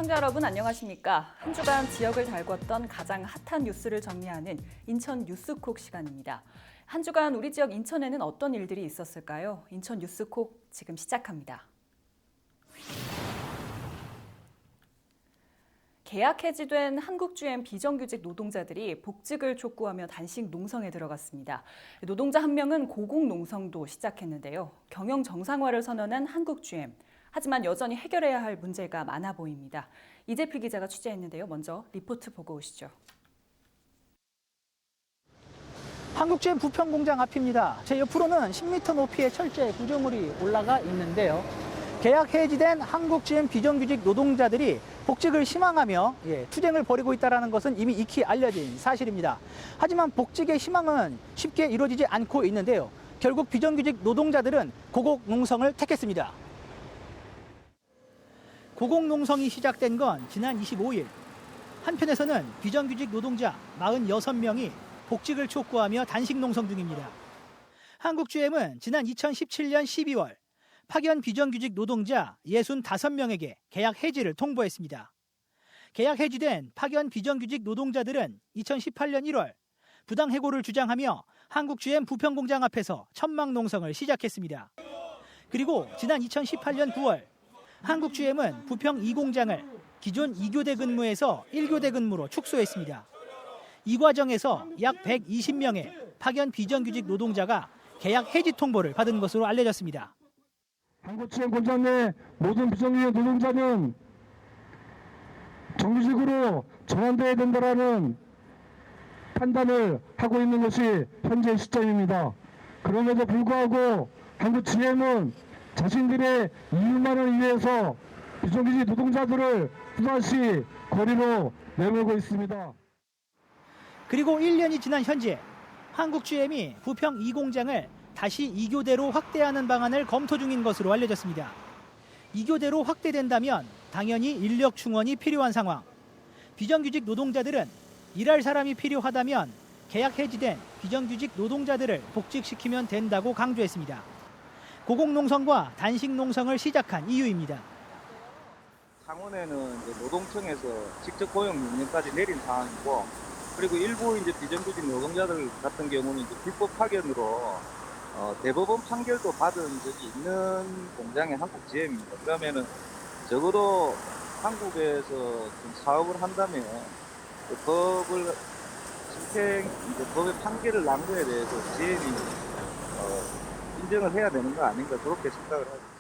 시청자 여러분 안녕하십니까? 한 주간 지역을 달궜던 가장 핫한 뉴스를 정리하는 인천 뉴스콕 시간입니다. 한 주간 우리 지역 인천에는 어떤 일들이 있었을까요? 인천 뉴스콕 지금 시작합니다. 계약 해지된 한국GM 비정규직 노동자들이 복직을 촉구하며 단식 농성에 들어갔습니다. 노동자 한 명은 고공 농성도 시작했는데요. 경영 정상화를 선언한 한국GM. 하지만 여전히 해결해야 할 문제가 많아 보입니다. 이재필 기자가 취재했는데요. 먼저 리포트 보고 오시죠. 한국GM 부평공장 앞입니다. 제 옆으로는 10m 높이의 철제 구조물이 올라가 있는데요. 계약 해지된 한국GM 비정규직 노동자들이 복직을 희망하며 투쟁을 벌이고 있다는 것은 이미 익히 알려진 사실입니다. 하지만 복직의 희망은 쉽게 이루어지지 않고 있는데요. 결국 비정규직 노동자들은 고공 농성을 택했습니다. 고공 농성이 시작된 건 지난 25일. 한편에서는 비정규직 노동자 46명이 복직을 촉구하며 단식 농성 중입니다. 한국GM은 지난 2017년 12월 파견 비정규직 노동자 65명에게 계약 해지를 통보했습니다. 계약 해지된 파견 비정규직 노동자들은 2018년 1월 부당 해고를 주장하며 한국GM 부평공장 앞에서 천막 농성을 시작했습니다. 그리고 지난 2018년 9월 한국GM은 부평 2공장을 기존 2교대 근무에서 1교대 근무로 축소했습니다. 이 과정에서 약 120명의 파견 비정규직 노동자가 계약 해지 통보를 받은 것으로 알려졌습니다. 한국GM 공장 내 모든 비정규직 노동자는 정규직으로 전환돼야 된다는 판단을 하고 있는 것이 현재 시점입니다. 그럼에도 불구하고 한국GM은 자신들의 이익만을 위해서 비정규직 노동자들을 또다시 거리로 내몰고 있습니다. 그리고 1년이 지난 현재 한국GM이 부평 2공장을 다시 2교대로 확대하는 방안을 검토 중인 것으로 알려졌습니다. 2교대로 확대된다면 당연히 인력 충원이 필요한 상황. 비정규직 노동자들은 일할 사람이 필요하다면 계약 해지된 비정규직 노동자들을 복직시키면 된다고 강조했습니다. 고공농성과 단식농성을 시작한 이유입니다. 창원에는 이제 노동청에서 직접 고용 명령까지 내린 상황이고, 그리고 일부 이제 비정규직 노동자들 같은 경우는 이제 불법 파견으로 대법원 판결도 받은 적이 있는 공장의 한국GM입니다. 그러면은 적어도 한국에서 좀 사업을 한다면 그 법을 법의 판결을 난 거에 대해서 GM이 인정을 해야 되는 거 아닌가, 그렇게 생각을 하고 있습니다.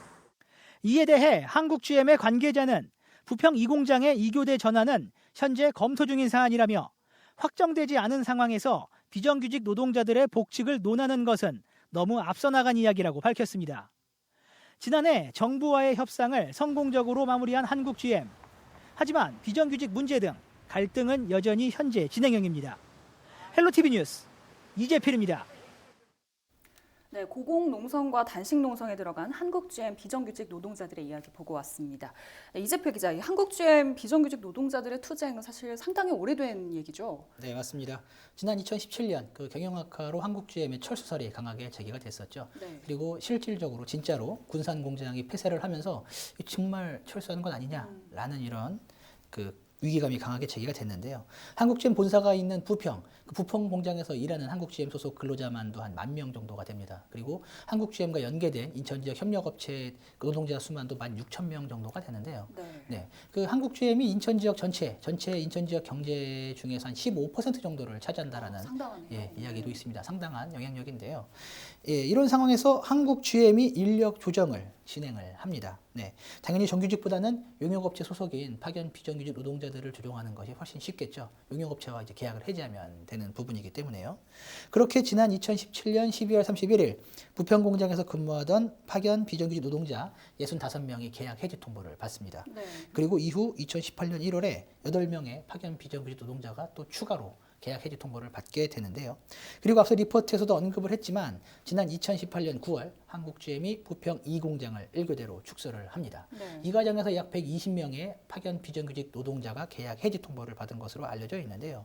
이에 대해 한국GM의 관계자는 부평 2공장의 2교대 전환은 현재 검토 중인 사안이라며 확정되지 않은 상황에서 비정규직 노동자들의 복직을 논하는 것은 너무 앞서 나간 이야기라고 밝혔습니다. 지난해 정부와의 협상을 성공적으로 마무리한 한국GM. 하지만 비정규직 문제 등 갈등은 여전히 현재 진행형입니다. 헬로티비 뉴스 이재필입니다. 네, 고공농성과 단식농성에 들어간 한국GM 비정규직 노동자들의 이야기 보고 왔습니다. 네, 이재필 기자, 이 한국GM 비정규직 노동자들의 투쟁은 사실 상당히 오래된 얘기죠? 네, 맞습니다. 지난 2017년 그 경영 악화로 한국GM의 철수설이 강하게 제기가 됐었죠. 네. 그리고 실질적으로 진짜로 군산 공장이 폐쇄를 하면서 정말 철수하는 건 아니냐라는 이런 그 위기감이 강하게 제기가 됐는데요. 한국GM 본사가 있는 부평, 그 부평 공장에서 일하는 한국GM 소속 근로자만도 한 10,000명 정도가 됩니다. 그리고 한국GM과 연계된 인천 지역 협력업체 노동자 수만도 16,000명 정도가 되는데요. 네, 그 한국GM이 인천 지역 전체 인천 지역 경제 중에서 한 15% 정도를 차지한다라는 이야기도 있습니다. 상당한 영향력인데요. 이런 상황에서 한국GM이 인력 조정을 진행을 합니다. 네, 당연히 정규직보다는 용역업체 소속인 파견 비정규직 노동자들을 조정하는 것이 훨씬 쉽겠죠. 용역업체와 이제 계약을 해지하면 되는 부분이기 때문에요. 그렇게 지난 2017년 12월 31일 부평 공장에서 근무하던 파견 비정규직 노동자 65명이 계약 해지 통보를 받습니다. 네. 그리고 이후 2018년 1월에 8명의 파견 비정규직 노동자가 또 추가로 계약 해지 통보를 받게 되는데요. 그리고 앞서 리포트에서도 언급을 했지만 지난 2018년 9월 한국GM이 부평 2공장을 1교대로 축소를 합니다. 네. 이 과정에서 약 120명의 파견 비정규직 노동자가 계약 해지 통보를 받은 것으로 알려져 있는데요.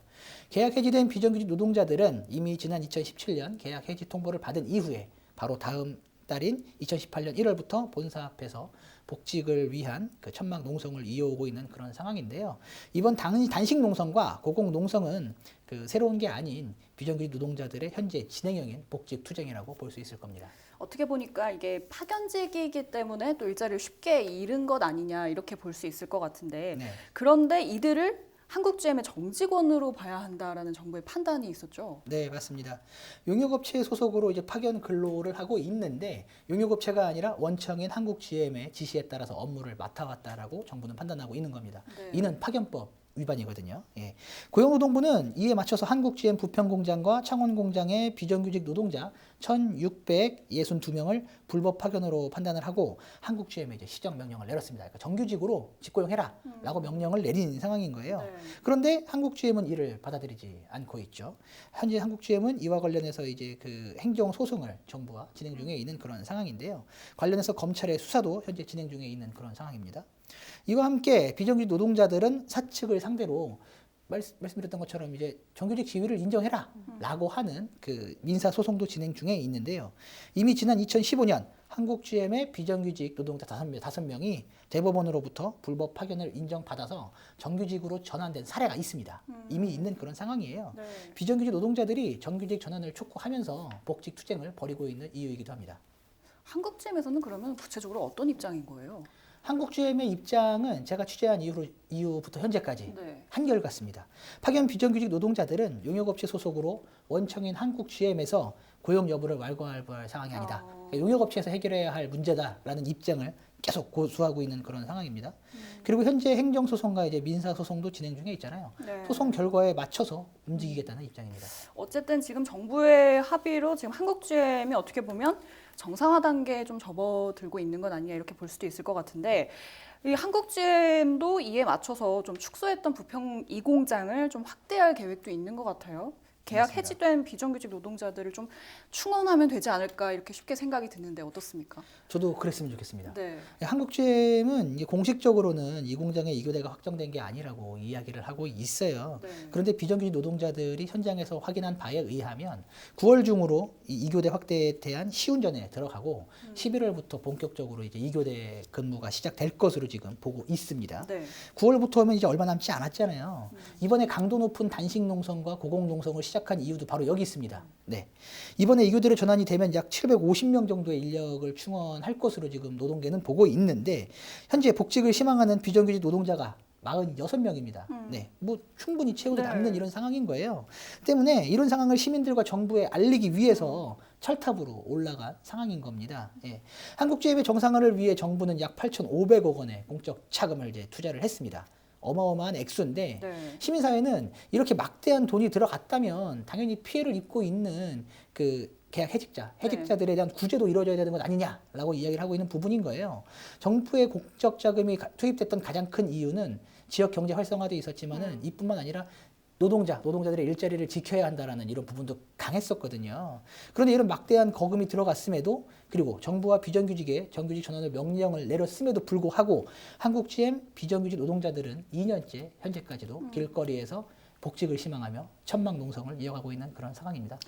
계약 해지된 비정규직 노동자들은 이미 지난 2017년 계약 해지 통보를 받은 이후에 바로 다음 달인 2018년 1월부터 본사 앞에서 복직을 위한 그 천막 농성을 이어오고 있는 그런 상황인데요. 이번 단식 농성과 고공 농성은 그 새로운 게 아닌 비정규직 노동자들의 현재 진행형인 복직 투쟁이라고 볼 수 있을 겁니다. 어떻게 보니까 이게 파견직이기 때문에 또 일자리를 쉽게 잃은 것 아니냐 이렇게 볼 수 있을 것 같은데 네. 그런데 이들을 한국GM의 정직원으로 봐야 한다라는 정부의 판단이 있었죠. 네, 맞습니다. 용역업체 소속으로 이제 파견 근로를 하고 있는데 용역업체가 아니라 원청인 한국GM의 지시에 따라서 업무를 맡아왔다라고 정부는 판단하고 있는 겁니다. 네. 이는 파견법 위반이거든요. 예. 고용노동부는 이에 맞춰서 한국GM 부평공장과 창원공장의 비정규직 노동자 1,662명을 불법 파견으로 판단을 하고 한국GM에 이제 시정명령을 내렸습니다. 그러니까 정규직으로 직고용해라라고 명령을 내린 상황인 거예요. 네. 그런데 한국GM은 이를 받아들이지 않고 있죠. 현재 한국GM은 이와 관련해서 이제 그 행정 소송을 정부와 진행 중에 있는 그런 상황인데요. 관련해서 검찰의 수사도 현재 진행 중에 있는 그런 상황입니다. 이와 함께 비정규직 노동자들은 사측을 상대로 말씀드렸던 것처럼 이제 정규직 지위를 인정해라라고 하는 그 민사 소송도 진행 중에 있는데요. 이미 지난 2015년 한국GM의 비정규직 노동자 5명이 대법원으로부터 불법 파견을 인정받아서 정규직으로 전환된 사례가 있습니다. 이미 있는 그런 상황이에요. 네. 비정규직 노동자들이 정규직 전환을 촉구하면서 복직 투쟁을 벌이고 있는 이유이기도 합니다. 한국GM에서는 그러면 구체적으로 어떤 입장인 거예요? 한국GM의 입장은 제가 취재한 이후부터 현재까지 네. 한결같습니다. 파견 비정규직 노동자들은 용역업체 소속으로 원청인 한국GM에서 고용 여부를 왈가왈부할 상황이 아니다. 그러니까 용역업체에서 해결해야 할 문제다라는 입장을 계속 고수하고 있는 그런 상황입니다. 그리고 현재 행정소송과 이제 민사소송도 진행 중에 있잖아요. 네. 소송 결과에 맞춰서 움직이겠다는 입장입니다. 어쨌든 지금 정부의 합의로 지금 한국GM이 어떻게 보면 정상화 단계에 좀 접어들고 있는 건 아니냐 이렇게 볼 수도 있을 것 같은데 이 한국GM도 이에 맞춰서 좀 축소했던 부평 2공장을 좀 확대할 계획도 있는 것 같아요. 계약 맞습니다. 해지된 비정규직 노동자들을 좀 충원하면 되지 않을까 이렇게 쉽게 생각이 드는데 어떻습니까? 저도 그랬으면 좋겠습니다. 네. 한국GM은 공식적으로는 이 공장의 2교대가 확정된 게 아니라고 이야기를 하고 있어요. 네. 그런데 비정규직 노동자들이 현장에서 확인한 바에 의하면 9월 중으로 이 2교대 확대에 대한 시운전에 들어가고 11월부터 본격적으로 이제 2교대 근무가 시작될 것으로 지금 보고 있습니다. 네. 9월부터 하면 이제 얼마 남지 않았잖아요. 이번에 강도 높은 단식 농성과 고공 농성을 시작한 이유도 바로 여기 있습니다. 네. 이번에 2교대로 전환이 되면 약 750명 정도의 인력을 충원할 것으로 지금 노동계는 보고 있는데 현재 복직을 희망하는 비정규직 노동자가 46명입니다. 네. 뭐 충분히 채우도 네. 남는 이런 상황인 거예요. 때문에 이런 상황을 시민들과 정부에 알리기 위해서 철탑으로 올라간 상황인 겁니다. 예. 한국GM의 정상화를 위해 정부는 약 8,500억 원의 공적 차금을 이제 투자를 했습니다. 어마어마한 액수인데 네. 시민사회는 이렇게 막대한 돈이 들어갔다면 당연히 피해를 입고 있는 그 계약 해직자들에 대한 구제도 이루어져야 되는 것 아니냐라고 이야기를 하고 있는 부분인 거예요. 정부의 공적 자금이 투입됐던 가장 큰 이유는 지역 경제 활성화도 있었지만은 이뿐만 아니라 노동자들의 일자리를 지켜야 한다라는 이런 부분도 강했었거든요. 그런데 이런 막대한 거금이 들어갔음에도 그리고 정부와 비정규직의 정규직 전환을 명령을 내렸음에도 불구하고 한국GM 비정규직 노동자들은 2년째 현재까지도 길거리에서 복직을 희망하며 천막 농성을 이어가고 있는 그런 상황입니다.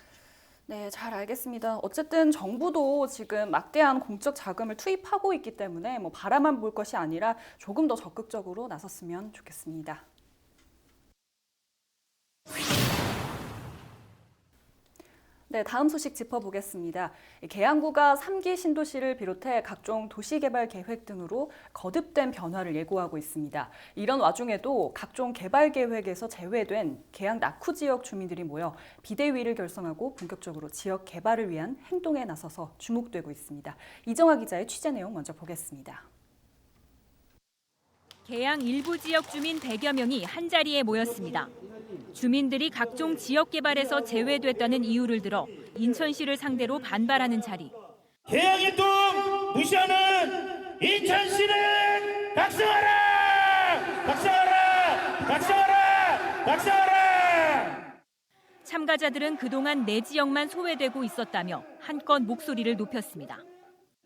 네, 잘 알겠습니다. 어쨌든 정부도 지금 막대한 공적 자금을 투입하고 있기 때문에 뭐 바라만 볼 것이 아니라 조금 더 적극적으로 나섰으면 좋겠습니다. 네, 다음 소식 짚어보겠습니다. 계양구가 3기 신도시를 비롯해 각종 도시개발 계획 등으로 거듭된 변화를 예고하고 있습니다. 이런 와중에도 각종 개발 계획에서 제외된 계양 낙후 지역 주민들이 모여 비대위를 결성하고 본격적으로 지역 개발을 위한 행동에 나서서 주목되고 있습니다. 이정아 기자의 취재 내용 먼저 보겠습니다. 계양 일부 지역 주민 100여 명이 한자리에 모였습니다. 주민들이 각종 지역 개발에서 제외됐다는 이유를 들어 인천시를 상대로 반발하는 자리. 계양일동 무시하는 인천시는 각성하라! 각성하라! 각성하라! 각성하라! 참가자들은 그동안 내 지역만 소외되고 있었다며 한껏 목소리를 높였습니다.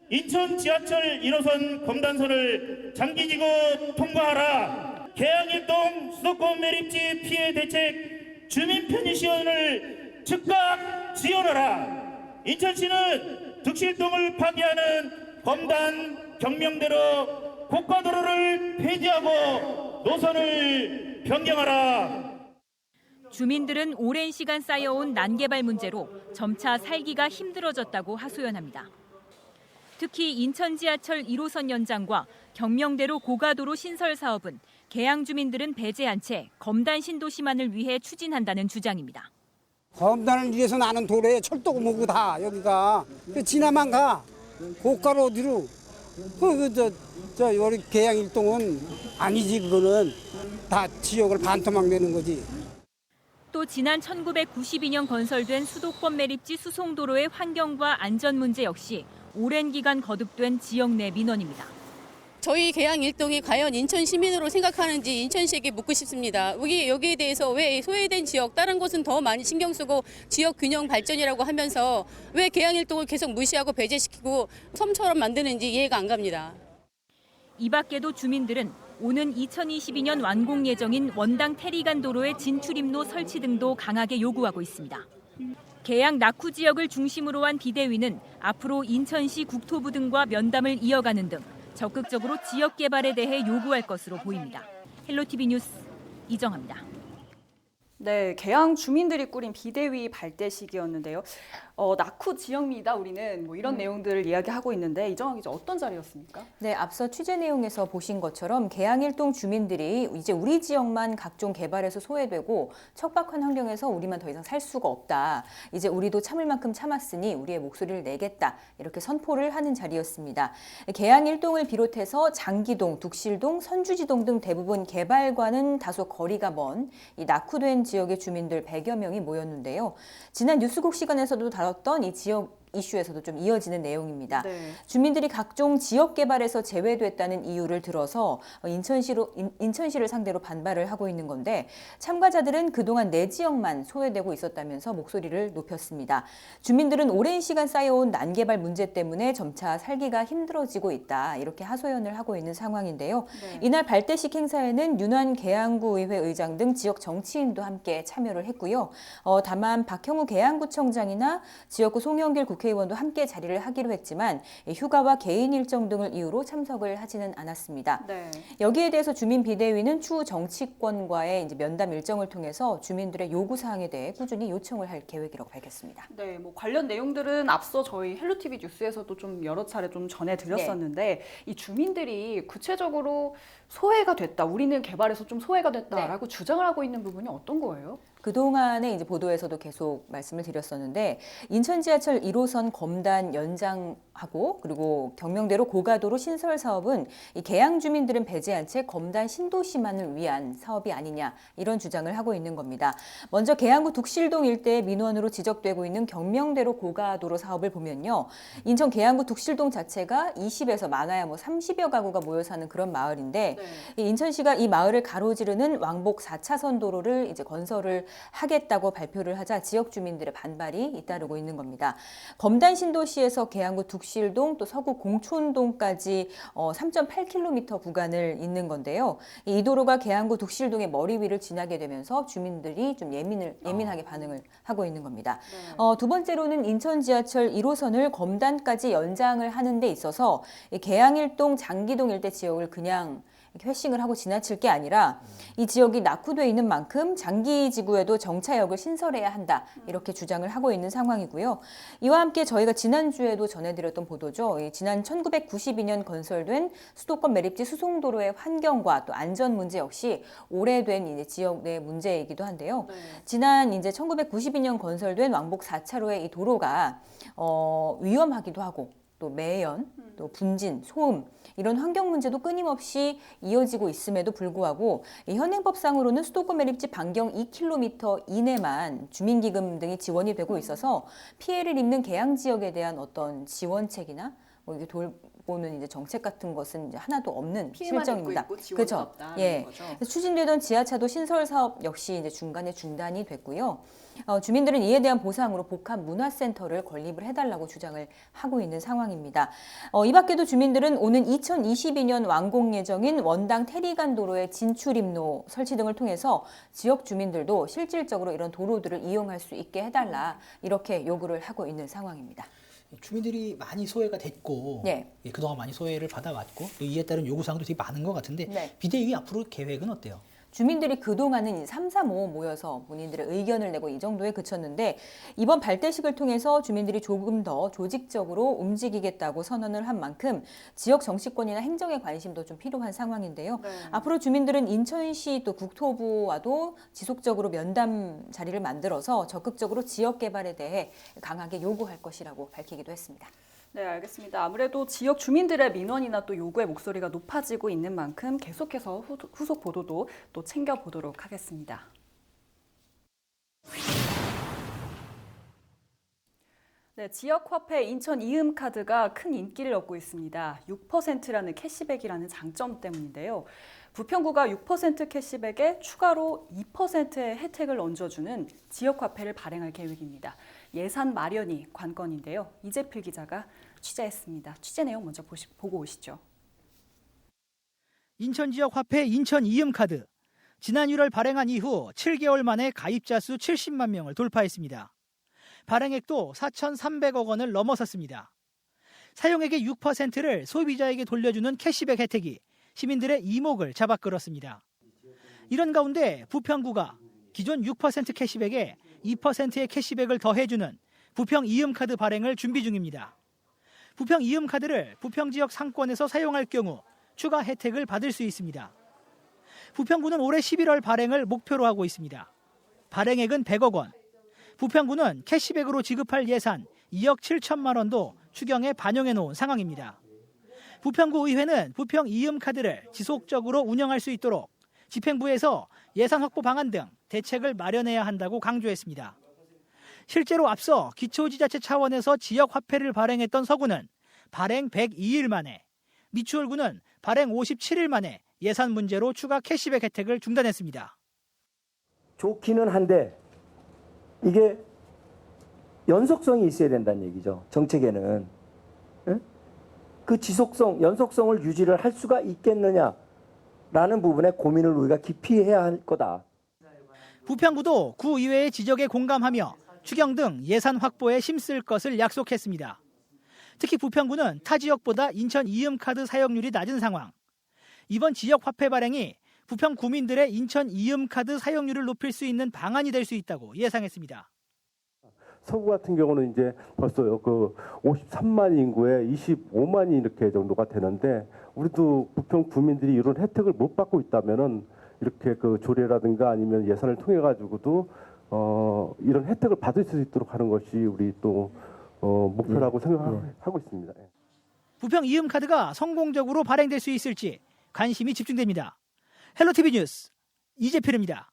인천 지하철 1호선 검단선을 장기지구 통과하라. 계양일동 수도권 매립지 피해 대책 주민 편의 시연을 즉각 지원하라. 인천시는 득실동을 파괴하는 검단 경명대로 고가도로를 폐지하고 노선을 변경하라. 주민들은 오랜 시간 쌓여온 난개발 문제로 점차 살기가 힘들어졌다고 하소연합니다. 특히 인천 지하철 1호선 연장과 경명대로 고가도로 신설 사업은 계양 주민들은 배제한 채 검단 신도시만을 위해 추진한다는 주장입니다. 검단을 위해서 나는 도로에 철도고 뭐고 다 여기가 지나만 가 고가로 어디로 우리 계양 일동은 아니지. 그거는 다 지역을 반토막 내는 거지. 또 지난 1992년 건설된 수도권 매립지 수송도로의 환경과 안전 문제 역시 오랜 기간 거듭된 지역 내 민원입니다. 저희 계양 일동이 과연 인천 시민으로 생각하는지 인천시에게 묻고 싶습니다. 여기에 대해서 왜 소외된 지역, 다른 곳은 더 많이 신경 쓰고 지역 균형 발전이라고 하면서 왜 계양 일동을 계속 무시하고 배제시키고 섬처럼 만드는지 이해가 안 갑니다. 이 밖에도 주민들은 오는 2022년 완공 예정인 원당 테리간 도로의 진출입로 설치 등도 강하게 요구하고 있습니다. 계양 낙후 지역을 중심으로 한 비대위는 앞으로 인천시 국토부 등과 면담을 이어가는 등 적극적으로 지역 개발에 대해 요구할 것으로 보입니다. 헬로티비 뉴스 이정아입니다. 네, 계양 주민들이 꾸린 비대위 발대식이었는데요. 낙후 지역이다 우리는 뭐 이런 내용들을 이야기하고 있는데 이정아 기자 어떤 자리였습니까? 네, 앞서 취재 내용에서 보신 것처럼 계양일동 주민들이 이제 우리 지역만 각종 개발에서 소외되고 척박한 환경에서 우리만 더 이상 살 수가 없다. 이제 우리도 참을 만큼 참았으니 우리의 목소리를 내겠다. 이렇게 선포를 하는 자리였습니다. 계양일동을 비롯해서 장기동, 둑실동, 선주지동 등 대부분 개발과는 다소 거리가 먼 이 낙후된 지역의 주민들 100여 명이 모였는데요. 지난 뉴스국 시간에서도 다뤘던 이 지역 이슈에서도 좀 이어지는 내용입니다. 네. 주민들이 각종 지역 개발에서 제외됐다는 이유를 들어서 인천시를 상대로 반발을 하고 있는 건데 참가자들은 그동안 내 지역만 소외되고 있었다면서 목소리를 높였습니다. 주민들은 오랜 시간 쌓여온 난개발 문제 때문에 점차 살기가 힘들어지고 있다. 이렇게 하소연을 하고 있는 상황인데요. 네. 이날 발대식 행사에는 윤환 계양구의회 의장 등 지역 정치인도 함께 참여를 했고요. 다만 박형우 계양구청장이나 지역구 송영길 국회의원도 함께 자리를 하기로 했지만 휴가와 개인 일정 등을 이유로 참석을 하지는 않았습니다. 네. 여기에 대해서 주민 비대위는 추후 정치권과의 이제 면담 일정을 통해서 주민들의 요구 사항에 대해 꾸준히 요청을 할 계획이라고 밝혔습니다. 네, 뭐 관련 내용들은 앞서 저희 헬로티비 뉴스에서도 좀 여러 차례 좀 전해드렸었는데 이 주민들이 구체적으로 소외가 됐다, 우리는 개발에서 좀 소외가 됐다라고 주장을 하고 있는 부분이 어떤 거예요? 그동안의 이제 보도에서도 계속 말씀을 드렸었는데 인천 지하철 1호선 검단 연장하고 그리고 경명대로 고가도로 신설 사업은 이 계양 주민들은 배제한 채 검단 신도시만을 위한 사업이 아니냐 이런 주장을 하고 있는 겁니다. 먼저 계양구 둑실동 일대의 민원으로 지적되고 있는 경명대로 고가도로 사업을 보면요. 인천 계양구 둑실동 자체가 20에서 많아야 뭐 30여 가구가 모여 사는 그런 마을인데 이 인천시가 이 마을을 가로지르는 왕복 4차선 도로를 이제 건설을 하겠다고 발표를 하자 지역 주민들의 반발이 잇따르고 있는 겁니다. 검단 신도시에서 계양구 둑실동 또 서구 공촌동까지 3.8km 구간을 잇는 건데요. 이 도로가 계양구 둑실동의 머리 위를 지나게 되면서 주민들이 좀 예민하게 반응을 하고 있는 겁니다. 두 번째로는 인천 지하철 1호선을 검단까지 연장을 하는 데 있어서 계양일동, 장기동 일대 지역을 그냥 회싱을 하고 지나칠 게 아니라 이 지역이 낙후돼 있는 만큼 장기지구에도 정차역을 신설해야 한다 이렇게 주장을 하고 있는 상황이고요. 이와 함께 저희가 지난주에도 전해드렸던 보도죠. 지난 1992년 건설된 수도권 매립지 수송도로의 환경과 또 안전 문제 역시 오래된 이제 지역 내 문제이기도 한데요. 지난 이제 1992년 건설된 왕복 4차로의 이 도로가 위험하기도 하고 또 매연, 또 분진, 소음 이런 환경 문제도 끊임없이 이어지고 있음에도 불구하고 이 현행법상으로는 수도권 매립지 반경 2km 이내만 주민기금 등이 지원이 되고 있어서 피해를 입는 계양 지역에 대한 어떤 지원책이나 뭐 이게 돌보는 이제 정책 같은 것은 이제 하나도 없는 실정입니다. 그렇죠. 예. 추진되던 지하차도 신설 사업 역시 이제 중간에 중단이 됐고요. 주민들은 이에 대한 보상으로 복합문화센터를 건립을 해달라고 주장을 하고 있는 상황입니다. 이 밖에도 주민들은 오는 2022년 완공 예정인 원당 테리간 도로의 진출입로 설치 등을 통해서 지역 주민들도 실질적으로 이런 도로들을 이용할 수 있게 해달라 이렇게 요구를 하고 있는 상황입니다. 주민들이 많이 소외가 됐고 네. 그동안 많이 소외를 받아왔고 또 이에 따른 요구사항도 되게 많은 것 같은데 네. 비대위 앞으로 계획은 어때요? 주민들이 그동안은 3, 3, 5 모여서 본인들의 의견을 내고 이 정도에 그쳤는데 이번 발대식을 통해서 주민들이 조금 더 조직적으로 움직이겠다고 선언을 한 만큼 지역 정치권이나 행정에 관심도 좀 필요한 상황인데요. 네. 앞으로 주민들은 인천시 또 국토부와도 지속적으로 면담 자리를 만들어서 적극적으로 지역 개발에 대해 강하게 요구할 것이라고 밝히기도 했습니다. 네, 알겠습니다. 아무래도 지역 주민들의 민원이나 또 요구의 목소리가 높아지고 있는 만큼 계속해서 후속 보도도 또 챙겨보도록 하겠습니다. 네, 지역화폐 인천 이음카드가 큰 인기를 얻고 있습니다. 6%라는 캐시백이라는 장점 때문인데요. 부평구가 6% 캐시백에 추가로 2%의 혜택을 얹어주는 지역화폐를 발행할 계획입니다. 예산 마련이 관건인데요. 이재필 기자가 취재했습니다. 취재 내용 먼저 보고 오시죠. 인천 지역 화폐 인천 이음카드. 지난 1월 발행한 이후 7개월 만에 가입자 수 70만 명을 돌파했습니다. 발행액도 4,300억 원을 넘어섰습니다. 사용액의 6%를 소비자에게 돌려주는 캐시백 혜택이 시민들의 이목을 잡아 끌었습니다. 이런 가운데 부평구가 기존 6% 캐시백에 2%의 캐시백을 더해주는 부평 이음카드 발행을 준비 중입니다. 부평 이음카드를 부평 지역 상권에서 사용할 경우 추가 혜택을 받을 수 있습니다. 부평구는 올해 11월 발행을 목표로 하고 있습니다. 발행액은 100억 원. 부평구는 캐시백으로 지급할 예산 2억 7천만 원도 추경에 반영해 놓은 상황입니다. 부평구 의회는 부평 이음카드를 지속적으로 운영할 수 있도록 집행부에서 예산 확보 방안 등 대책을 마련해야 한다고 강조했습니다. 실제로 앞서 기초지자체 차원에서 지역화폐를 발행했던 서구는 발행 102일 만에, 미추홀구는 발행 57일 만에 예산 문제로 추가 캐시백 혜택을 중단했습니다. 좋기는 한데 이게 연속성이 있어야 된다는 얘기죠. 정책에는. 그 지속성, 연속성을 유지를 할 수가 있겠느냐라는 부분에 고민을 우리가 깊이 해야 할 거다. 부평구도 구의회의 지적에 공감하며 추경 등 예산 확보에 힘쓸 것을 약속했습니다. 특히 부평구는 타 지역보다 인천 이음카드 사용률이 낮은 상황. 이번 지역 화폐 발행이 부평 구민들의 인천 이음카드 사용률을 높일 수 있는 방안이 될 수 있다고 예상했습니다. 서구 같은 경우는 이제 벌써 그 53만 인구에 25만이 이렇게 정도가 되는데 우리도 부평 구민들이 이런 혜택을 못 받고 있다면은 이렇게 그 조례라든가 아니면 예산을 통해 가지고도 이런 혜택을 받을 수 있도록 하는 것이 우리 또 목표라고 생각하고 있습니다. 부평 이음카드가 성공적으로 발행될 수 있을지 관심이 집중됩니다. 헬로티비 뉴스 이재필입니다.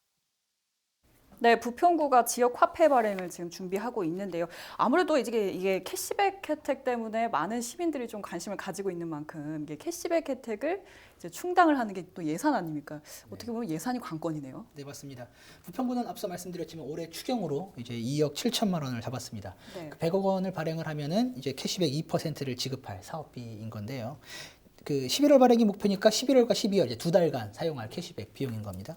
네, 부평구가 지역 화폐 발행을 지금 준비하고 있는데요. 아무래도 이게 캐시백 혜택 때문에 많은 시민들이 좀 관심을 가지고 있는 만큼 이게 캐시백 혜택을 이제 충당을 하는 게 또 예산 아닙니까? 어떻게 보면 예산이 관건이네요. 네, 맞습니다. 부평구는 앞서 말씀드렸지만 올해 추경으로 이제 2억 7천만 원을 잡았습니다. 네. 그 100억 원을 발행을 하면은 이제 캐시백 2%를 지급할 사업비인 건데요. 그 11월 발행이 목표니까 11월과 12월 이제 2달간 사용할 캐시백 비용인 겁니다.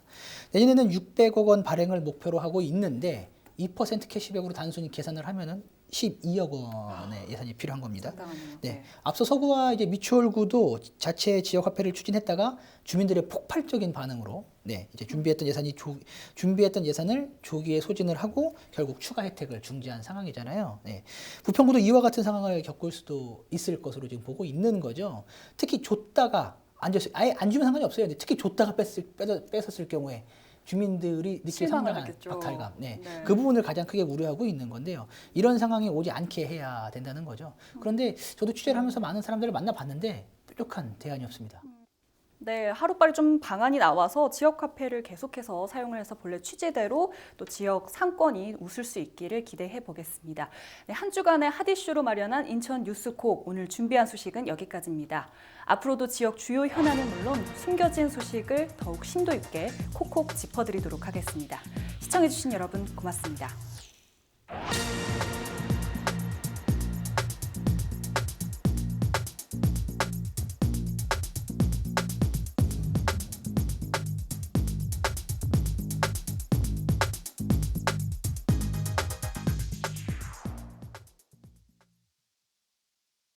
내년에는 600억 원 발행을 목표로 하고 있는데 2% 캐시백으로 단순히 계산을 하면은 12억 원의 예산이 필요한 겁니다. 상당하네요. 네. 앞서 서구와 이제 미추홀구도 자체 지역 화폐를 추진했다가 주민들의 폭발적인 반응으로 이제 준비했던 예산을 조기에 소진을 하고 결국 추가 혜택을 중지한 상황이잖아요. 네. 부평구도 이와 같은 상황을 겪을 수도 있을 것으로 지금 보고 있는 거죠. 특히 줬다가 아예 안 주면 상관이 없어요. 근데 특히 줬다가 뺏었을 경우에 주민들이 느낄 상당한 박탈감. 네. 그 부분을 가장 크게 우려하고 있는 건데요. 이런 상황이 오지 않게 해야 된다는 거죠. 그런데 저도 취재를 하면서 많은 사람들을 만나봤는데 뾰족한 대안이 없습니다. 네, 하루빨리 좀 방안이 나와서 지역 화폐를 계속해서 사용을 해서 본래 취지대로 또 지역 상권이 웃을 수 있기를 기대해 보겠습니다. 네, 한 주간의 핫 이슈로 마련한 인천 뉴스콕 오늘 준비한 소식은 여기까지입니다. 앞으로도 지역 주요 현안은 물론 숨겨진 소식을 더욱 심도 있게 콕콕 짚어드리도록 하겠습니다. 시청해주신 여러분 고맙습니다.